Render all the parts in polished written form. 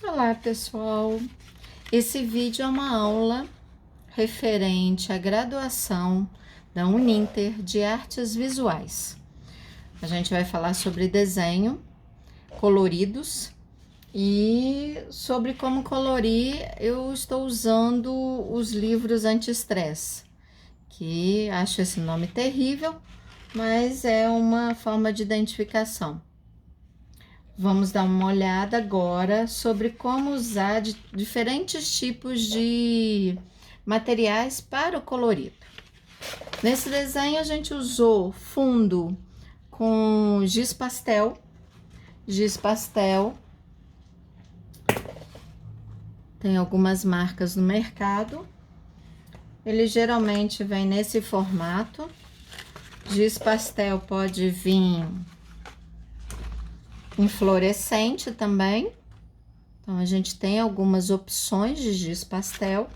Olá, pessoal! Esse vídeo é uma aula referente à graduação da Uninter de Artes Visuais. A gente vai falar sobre desenho, coloridos e sobre como colorir. Eu estou usando os livros anti-estresse, que acho esse nome terrível, mas é uma forma de identificação. Vamos dar uma olhada agora sobre como usar diferentes tipos de materiais para o colorido. Nesse desenho a gente usou fundo com giz pastel. Giz pastel tem algumas marcas no mercado. Ele geralmente vem nesse formato. Giz pastel pode vir em fluorescente também. Então, a gente tem algumas opções de giz pastel.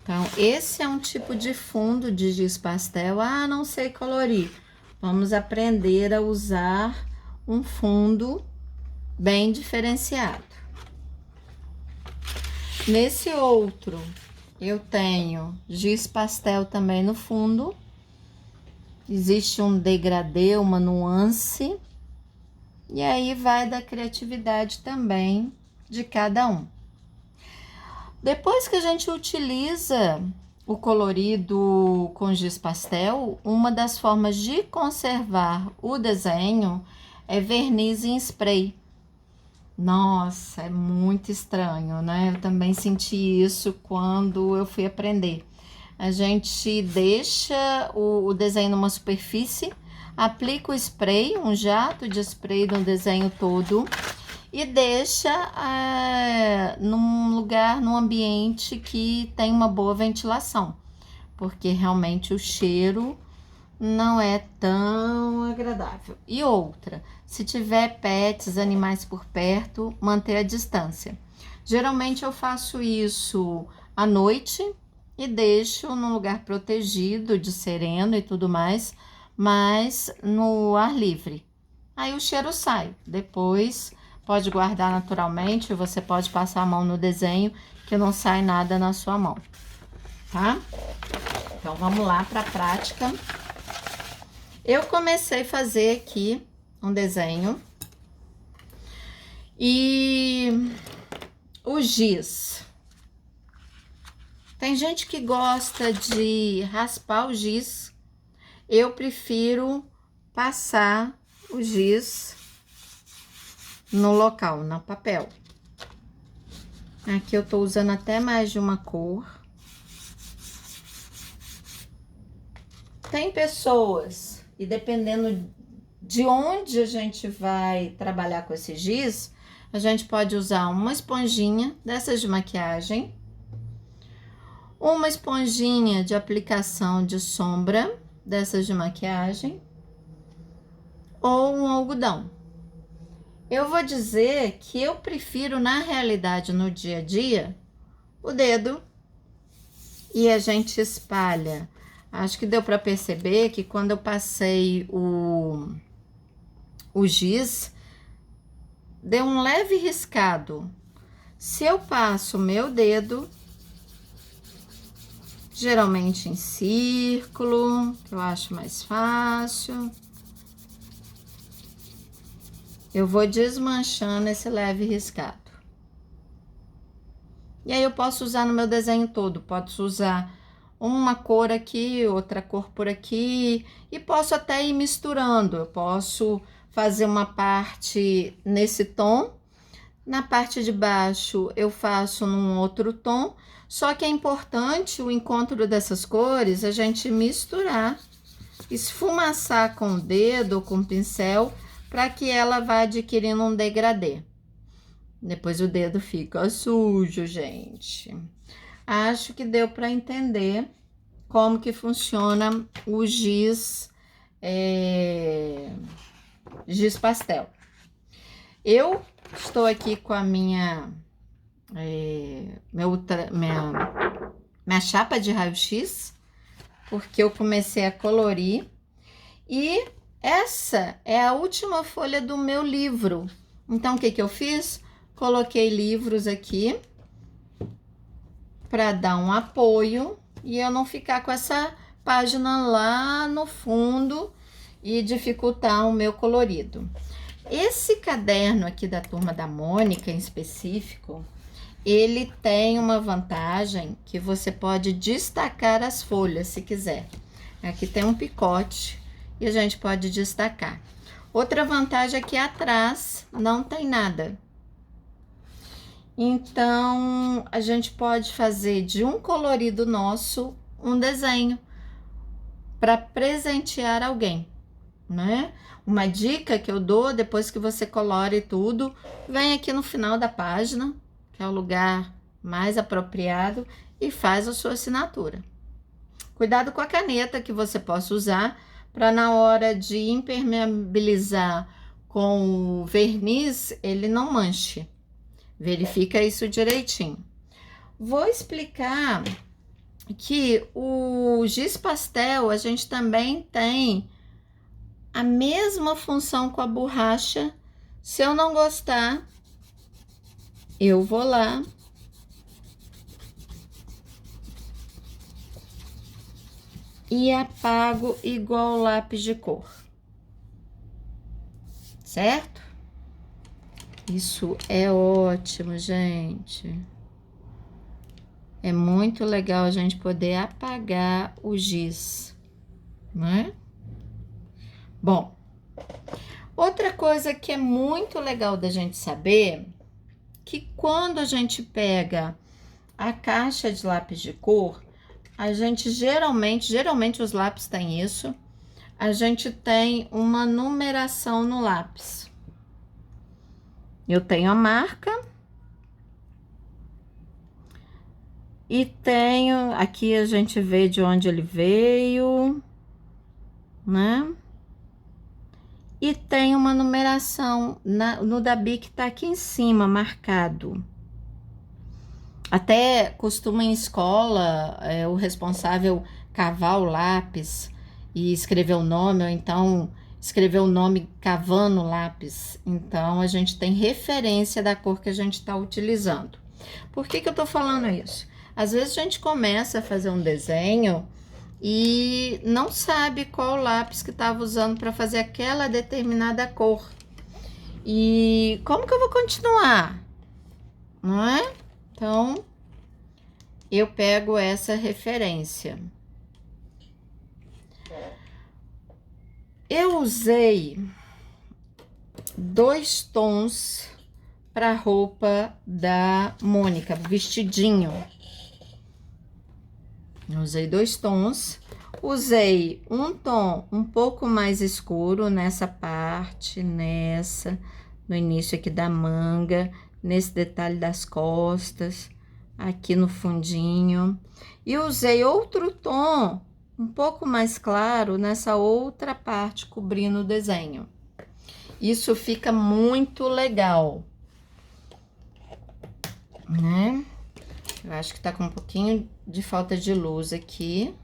Então, esse é um tipo de fundo de giz pastel. Ah, não sei colorir. Vamos aprender a usar um fundo bem diferenciado. Nesse outro, eu tenho giz pastel também no fundo. Existe um degradê, uma nuance. E aí vai da criatividade também de cada um. Depois que a gente utiliza o colorido com giz pastel, uma das formas de conservar o desenho é verniz em spray. Nossa, é muito estranho, né? Eu também senti isso quando eu fui aprender. A gente deixa o desenho numa superfície, aplica o spray, um jato de spray no desenho todo e deixa num lugar, num ambiente que tem uma boa ventilação, porque realmente o cheiro não é tão agradável. E outra, se tiver pets, animais por perto, manter a distância. Geralmente eu faço isso à noite e deixo num lugar protegido, de sereno e tudo mais, mas no ar livre. Aí o cheiro sai. Depois pode guardar naturalmente, você pode passar a mão no desenho que não sai nada na sua mão, tá? Então vamos lá para a prática. Eu comecei a fazer aqui um desenho e o giz. Tem gente que gosta de raspar o giz. Eu prefiro passar o giz no local, no papel. Aqui eu tô usando até mais de uma cor. Tem pessoas, e dependendo de onde a gente vai trabalhar com esse giz, a gente pode usar uma esponjinha dessas de maquiagem, uma esponjinha de aplicação de sombra dessas de maquiagem, ou um algodão. Eu vou dizer que eu prefiro, na realidade, no dia a dia, o dedo, e a gente espalha. Acho que deu para perceber que quando eu passei o giz, deu um leve riscado. Se eu passo o meu dedo, geralmente em círculo, que eu acho mais fácil, eu vou desmanchando esse leve riscado. E aí eu posso usar no meu desenho todo, posso usar uma cor aqui, outra cor por aqui, e posso até ir misturando. Eu posso fazer uma parte nesse tom, na parte de baixo eu faço num outro tom, só que é importante o encontro dessas cores, a gente misturar, esfumaçar com o dedo ou com o pincel, para que ela vá adquirindo um degradê. Depois o dedo fica sujo, gente. Acho que deu para entender como que funciona o giz, giz pastel. Eu estou aqui com a minha chapa de raio-x, porque eu comecei a colorir e Essa é a última folha do meu livro. Então, o que que eu fiz? Coloquei livros aqui para dar um apoio e eu não ficar com essa página lá no fundo e dificultar o meu colorido. Esse caderno aqui da Turma da Mônica, em específico, ele tem uma vantagem que você pode destacar as folhas, se quiser. Aqui tem um picote e a gente pode destacar. Outra vantagem é que atrás não tem nada. Então, a gente pode fazer de um colorido nosso um desenho para presentear alguém, né? Uma dica que eu dou depois que você colore tudo, vem aqui no final da página, que é o lugar mais apropriado, e faz a sua assinatura. Cuidado com a caneta que você possa usar para na hora de impermeabilizar com o verniz, ele não manche. Verifica isso direitinho. Vou explicar que o giz pastel, a gente também tem a mesma função com a borracha. Se eu não gostar, eu vou lá e apago igual lápis de cor, certo? Isso é ótimo, gente. É muito legal a gente poder apagar o giz, né? Bom, outra coisa que é muito legal da gente saber, que quando a gente pega a caixa de lápis de cor, a gente geralmente os lápis têm isso, a gente tem uma numeração no lápis. Eu tenho a marca e tenho, aqui a gente vê de onde ele veio, né? E tem uma numeração no da Bic, tá aqui em cima, marcado. Até costuma em escola, o responsável cavar o lápis e escrever o nome, ou então escrever o nome cavando o lápis. Então, a gente tem referência da cor que a gente está utilizando. Por que que eu tô falando isso? Às vezes a gente começa a fazer um desenho e não sabe qual lápis que estava usando para fazer aquela determinada cor. E como que eu vou continuar? Não é? Então, eu pego essa referência. Eu usei 2 tons para a roupa da Mônica, vestidinho. Eu usei 2 tons. Usei um tom um pouco mais escuro nessa parte, no início aqui da manga, nesse detalhe das costas, aqui no fundinho. E usei outro tom um pouco mais claro nessa outra parte, cobrindo o desenho. Isso fica muito legal, né? Eu acho que tá com um pouquinho de falta de luz aqui.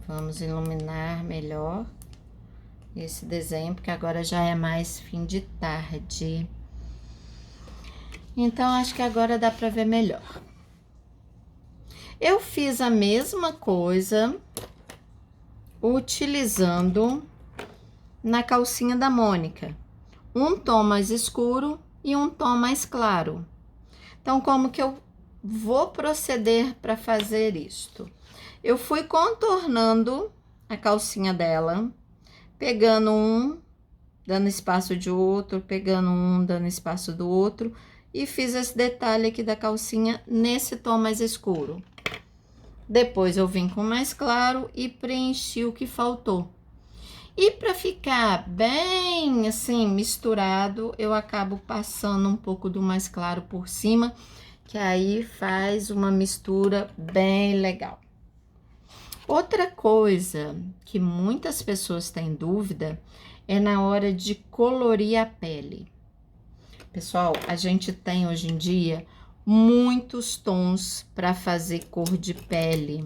Vamos iluminar melhor esse desenho, porque agora já é mais fim de tarde. Então, acho que agora dá pra ver melhor. Eu fiz a mesma coisa utilizando na calcinha da Mônica. Um tom mais escuro e um tom mais claro. Então, como que eu vou proceder para fazer isto? Eu fui contornando a calcinha dela, pegando um, dando espaço de outro, pegando um, dando espaço do outro, e fiz esse detalhe aqui da calcinha nesse tom mais escuro. Depois eu vim com mais claro e preenchi o que faltou. E para ficar bem assim misturado, eu acabo passando um pouco do mais claro por cima, que aí faz uma mistura bem legal. Outra coisa que muitas pessoas têm dúvida é na hora de colorir a pele. Pessoal, a gente tem hoje em dia muitos tons para fazer cor de pele.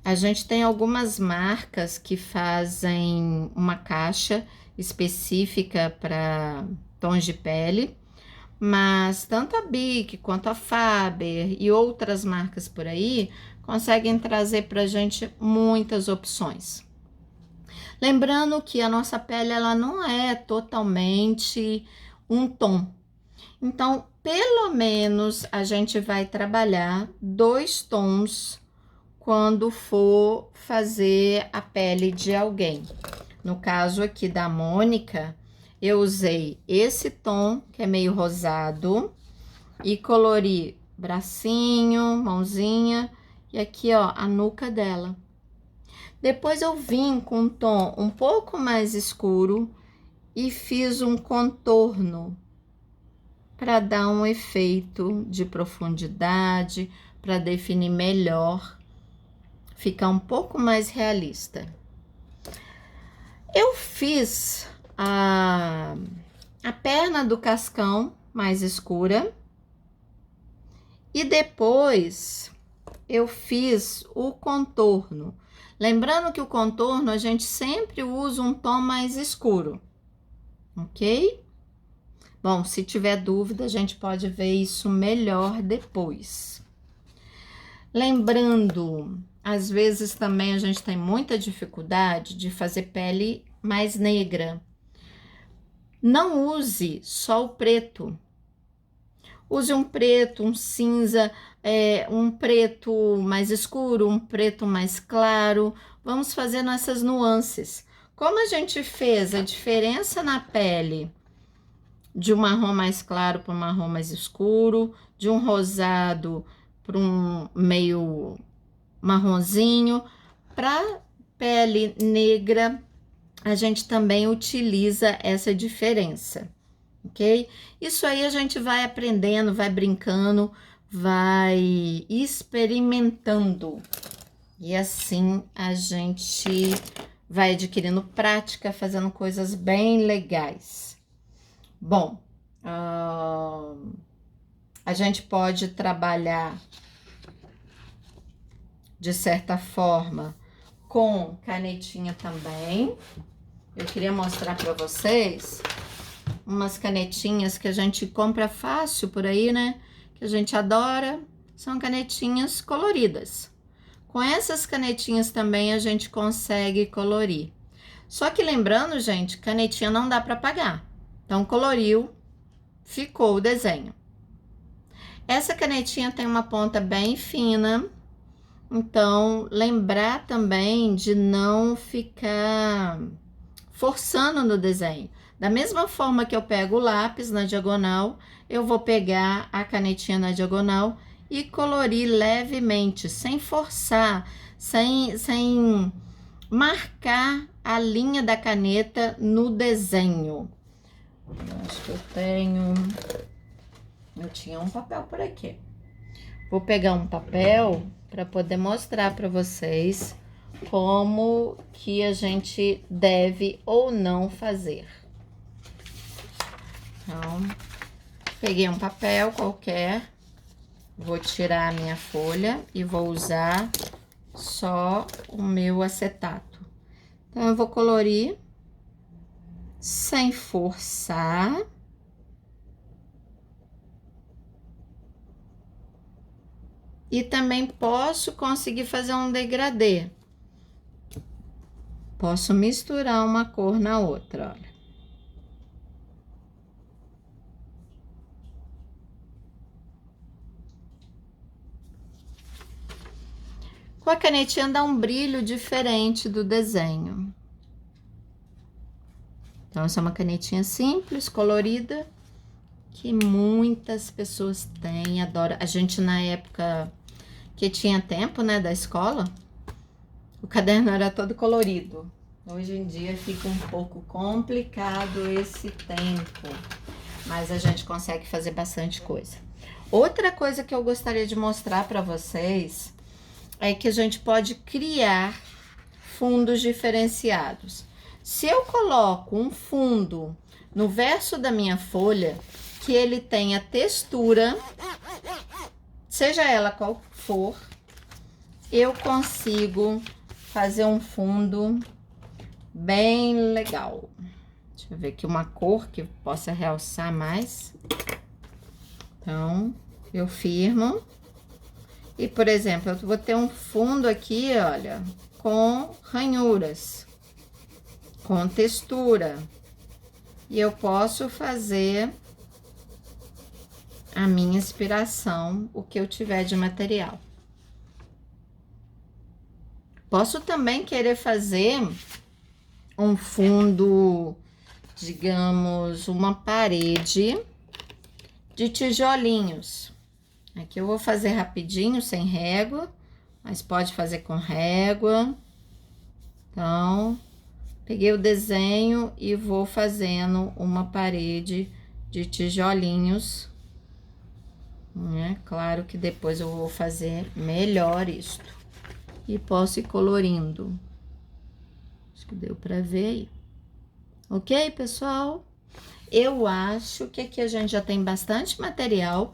A gente tem algumas marcas que fazem uma caixa específica para tons de pele, mas tanto a Bic quanto a Faber e outras marcas por aí conseguem trazer para a gente muitas opções. Lembrando que a nossa pele ela não é totalmente um tom. Então, pelo menos a gente vai trabalhar 2 tons quando for fazer a pele de alguém. No caso aqui da Mônica, eu usei esse tom, que é meio rosado, e colori bracinho, mãozinha, e aqui, ó, a nuca dela. Depois eu vim com um tom um pouco mais escuro e fiz um contorno para dar um efeito de profundidade, para definir melhor, ficar um pouco mais realista. Eu fiz a perna do cascão mais escura e depois eu fiz o contorno. Lembrando que o contorno a gente sempre usa um tom mais escuro, ok? Bom, se tiver dúvida, a gente pode ver isso melhor depois. Lembrando, às vezes também a gente tem muita dificuldade de fazer pele mais negra. Não use só o preto. Use um preto, um cinza, um preto mais escuro, um preto mais claro. Vamos fazendo essas nuances. Como a gente fez a diferença na pele de um marrom mais claro para um marrom mais escuro, de um rosado para um meio marronzinho, para pele negra, a gente também utiliza essa diferença, ok? Isso aí a gente vai aprendendo, vai brincando, vai experimentando. E assim a gente vai adquirindo prática, fazendo coisas bem legais. Bom, a gente pode trabalhar de certa forma com canetinha também. Eu queria mostrar para vocês umas canetinhas que a gente compra fácil por aí, né? Que a gente adora. São canetinhas coloridas. Com essas canetinhas também a gente consegue colorir. Só que lembrando, gente, canetinha não dá para apagar. Então, coloriu, ficou o desenho. Essa canetinha tem uma ponta bem fina. Então, lembrar também de não ficar forçando no desenho. Da mesma forma que eu pego o lápis na diagonal, eu vou pegar a canetinha na diagonal e colorir levemente, sem forçar, sem marcar a linha da caneta no desenho. Eu acho que eu tinha um papel por aqui. Vou pegar um papel para poder mostrar para vocês como que a gente deve ou não fazer. Então, peguei um papel qualquer, vou tirar a minha folha e vou usar só o meu acetato. Então, eu vou colorir sem forçar. E também posso conseguir fazer um degradê. Posso misturar uma cor na outra, olha. Com a canetinha dá um brilho diferente do desenho. Então, essa é uma canetinha simples, colorida, que muitas pessoas têm, adoram. A gente, na época que tinha tempo, né, da escola, o caderno era todo colorido. Hoje em dia fica um pouco complicado esse tempo, mas a gente consegue fazer bastante coisa. Outra coisa que eu gostaria de mostrar para vocês é que a gente pode criar fundos diferenciados. Se eu coloco um fundo no verso da minha folha, que ele tenha textura, seja ela qual for, eu consigo fazer um fundo bem legal. Deixa eu ver aqui uma cor que possa realçar mais. Então, eu firmo. E, por exemplo, eu vou ter um fundo aqui, olha, com ranhuras, com textura. E eu posso fazer a minha inspiração, o que eu tiver de material. Posso também querer fazer um fundo, digamos, uma parede de tijolinhos. Aqui eu vou fazer rapidinho, sem régua, mas pode fazer com régua. Então, peguei o desenho e vou fazendo uma parede de tijolinhos. Claro que depois eu vou fazer melhor isto. E posso ir colorindo. Acho que deu pra ver aí. Ok, pessoal? Eu acho que aqui a gente já tem bastante material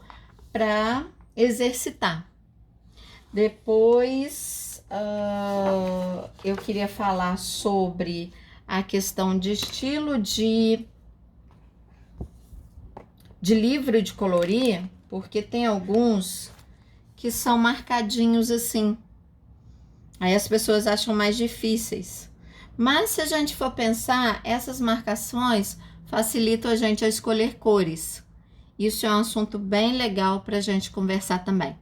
para exercitar. Depois, eu queria falar sobre a questão de estilo de livro de colorir, porque tem alguns que são marcadinhos assim. Aí as pessoas acham mais difíceis. Mas se a gente for pensar, essas marcações facilitam a gente a escolher cores. Isso é um assunto bem legal para a gente conversar também.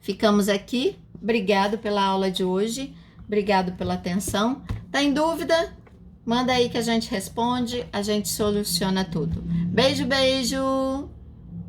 Ficamos aqui. Obrigado pela aula de hoje. Obrigado pela atenção. Tá em dúvida? Manda aí que a gente responde. A gente soluciona tudo. Beijo, beijo!